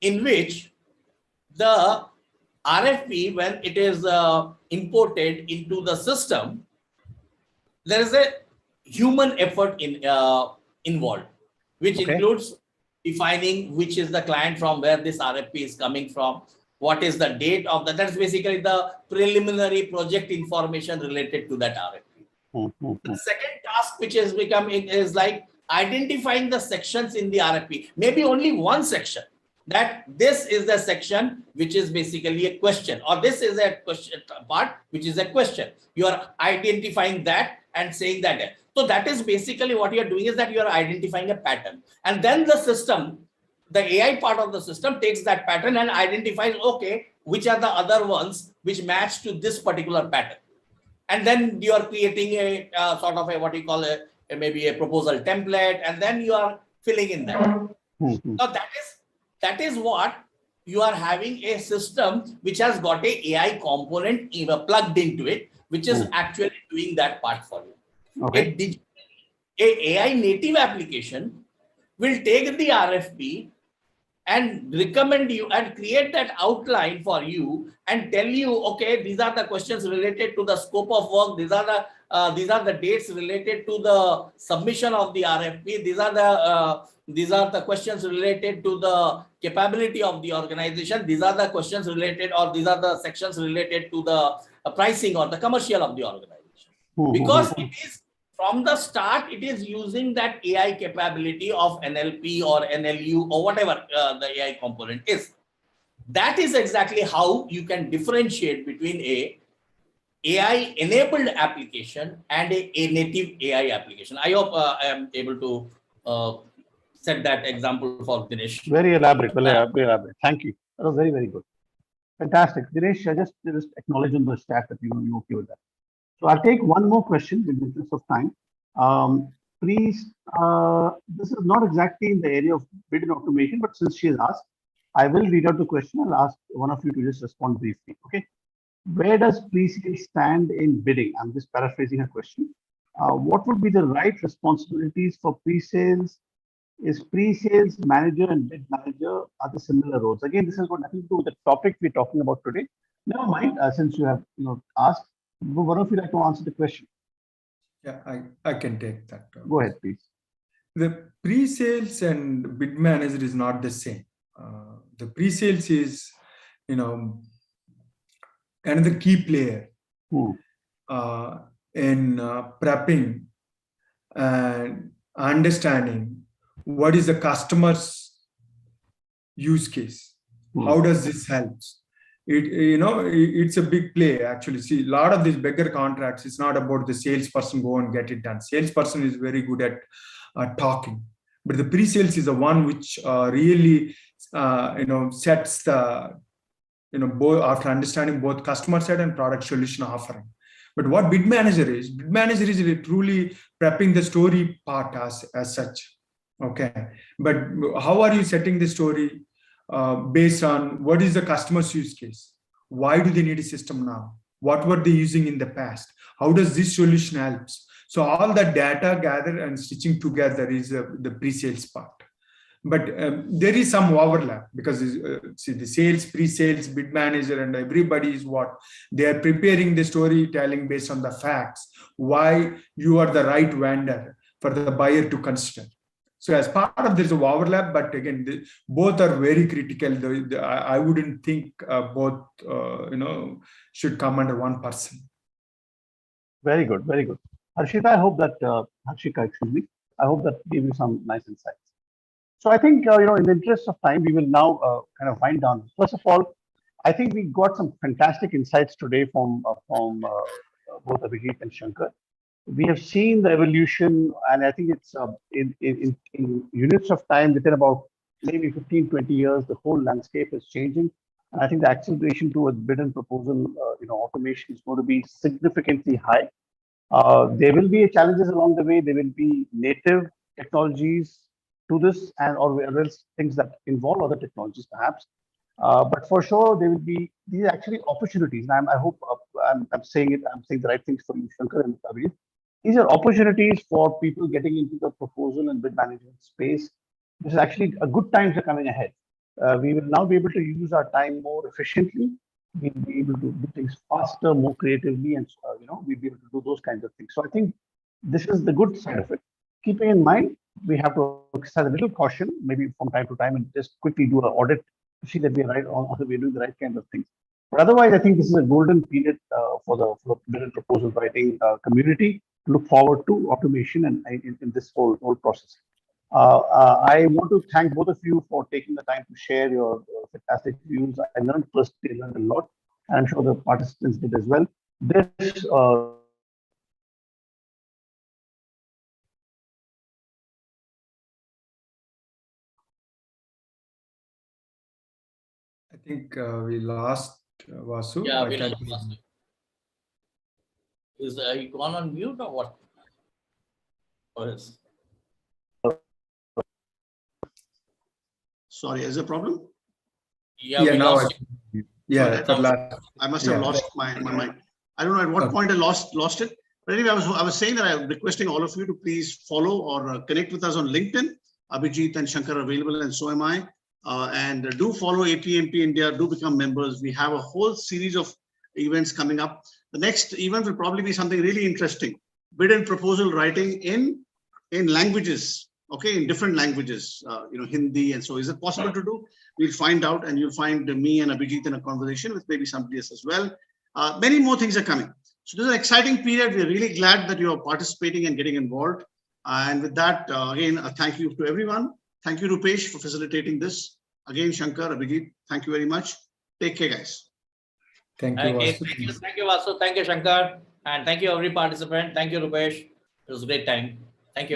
Speaker 1: in which the RFP, when it is imported into the system, there is a human effort involved, which
Speaker 2: Okay.
Speaker 1: includes defining which is the client from where this RFP is coming from, what is the date of that. That's basically the preliminary project information related to that RFP.
Speaker 2: Mm-hmm.
Speaker 1: The second task which is becoming is like identifying the sections in the RFP, maybe only one section, that this is the section which is basically a question, or this is a question part which is a question. You are identifying that and saying that. So that is basically what you are doing, is that you are identifying a pattern, and then the system, the AI part of the system, takes that pattern and identifies, okay, which are the other ones which match to this particular pattern. And then you are creating a sort of a what you call maybe a proposal template, and then you are filling in that.
Speaker 2: Mm-hmm.
Speaker 1: Now that is what you are having, a system which has got a AI component plugged into it, which is actually doing that part for you.
Speaker 2: Okay.
Speaker 1: A AI native application will take the RFP and recommend you and create that outline for you and tell you, okay, these are the questions related to the scope of work, these are the dates related to the submission of the RFP, these are the questions related to the capability of the organization, these are the questions related, or these are the sections related to the pricing or the commercial of the organization. Because it is from the start, it is using that AI capability of NLP or NLU or whatever the AI component is. That is exactly how you can differentiate between a AI enabled application and a native AI application. I hope I am able to set that example for Dinesh.
Speaker 2: Very elaborate. Very elaborate. Thank you. That was very, very good. Fantastic. Dinesh, I just acknowledge on the chat that you're okay with that. So I'll take one more question in the interest of time. Please, this is not exactly in the area of bid and automation, but since she has asked, I will read out the question. I'll ask one of you to just respond briefly. Okay. Where does pre-sales stand in bidding? I'm just paraphrasing her question. What would be the right responsibilities for pre-sales? Is pre-sales manager and bid manager are the similar roles? Again, this has got nothing to do with the topic we're talking about today. Never mind, since you have asked, one of you like to answer the question?
Speaker 3: Yeah, I can take that.
Speaker 2: Go ahead, please.
Speaker 3: The pre-sales and bid manager is not the same. The pre-sales is, another key player in prepping and understanding what is the customer's use case. How does this help? It's a big play actually. See, a lot of these bigger contracts, it's not about the salesperson go and get it done. Salesperson is very good at talking, but the pre-sales is the one which really sets the both after understanding both customer side and product solution offering. But what bid manager is truly prepping the story part as such. Okay, but how are you setting the story? Based on what is the customer's use case? Why do they need a system now? What were they using in the past? How does this solution helps? So all that data gathered and stitching together is the pre-sales part. But there is some overlap because see, the sales, pre-sales, bid manager, and everybody is what they are preparing the storytelling based on the facts. Why you are the right vendor for the buyer to consider. So as part of there's an overlap, but again, both are very critical. I wouldn't think both should come under one person.
Speaker 2: Very good, very good. Harshita, I hope that Harshika, excuse me. I hope that gave you some nice insights. So I think in the interest of time, we will now kind of wind down. First of all, I think we got some fantastic insights today from both Abhijit and Shankar. We have seen the evolution, and I think it's in units of time, within about maybe 15, 20 years, the whole landscape is changing. And I think the acceleration towards bid and proposal, automation is going to be significantly high. There will be challenges along the way. There will be native technologies to this, and or else things that involve other technologies, perhaps. But for sure, there will be these are actually opportunities. And I hope I'm saying it. I'm saying the right things for you, Shankar and Abhijit. These are opportunities for people getting into the proposal and bid management space. This is actually a good times are coming ahead. We will now be able to use our time more efficiently. We'll be able to do things faster, more creatively, and we'll be able to do those kinds of things. So I think this is the good side of it. Keeping in mind, we have to exercise a little caution, maybe from time to time, and just quickly do an audit to see that we're right on, we're doing the right kind of things. But otherwise, I think this is a golden period for the bid and proposal writing community to look forward to automation and in this whole process. I want to thank both of you for taking the time to share your fantastic views. I learned personally, learned a lot, and I'm sure the participants did as well. This
Speaker 3: I think we lost Vasu.
Speaker 1: Yeah,
Speaker 3: I
Speaker 1: we
Speaker 3: can't
Speaker 1: lost Vasu. Is he gone on mute or what? Or is...
Speaker 5: Sorry, is there a problem?
Speaker 1: Yeah, we
Speaker 3: now
Speaker 1: lost
Speaker 3: I, yeah,
Speaker 5: Sorry,
Speaker 3: for last.
Speaker 5: I must have
Speaker 3: Yeah.
Speaker 5: lost my mic. I don't know at what
Speaker 3: Okay.
Speaker 5: point I lost it. But anyway, I was saying that I'm requesting all of you to please follow or connect with us on LinkedIn. Abhijit and Shankar are available, and so am I. And do follow APNP India. Do become members. We have a whole series of events coming up. The next event will probably be something really interesting: bid and proposal writing in languages. Okay, in different languages, Hindi. And so is it possible to do? We'll find out, and you'll find me and Abhijit in a conversation with maybe somebody else as well. Many more things are coming. So this is an exciting period. We're really glad that you are participating and getting involved. And with that, again, thank you to everyone. Thank you, Rupesh, for facilitating this. Again, Shankar, Abhijit, thank you very much. Take care, guys.
Speaker 3: Thank you,
Speaker 1: Okay,
Speaker 3: Vasu.
Speaker 1: thank you, Vasu. Thank you, Shankar. And thank you, every participant. Thank you, Rupesh. It was a great time.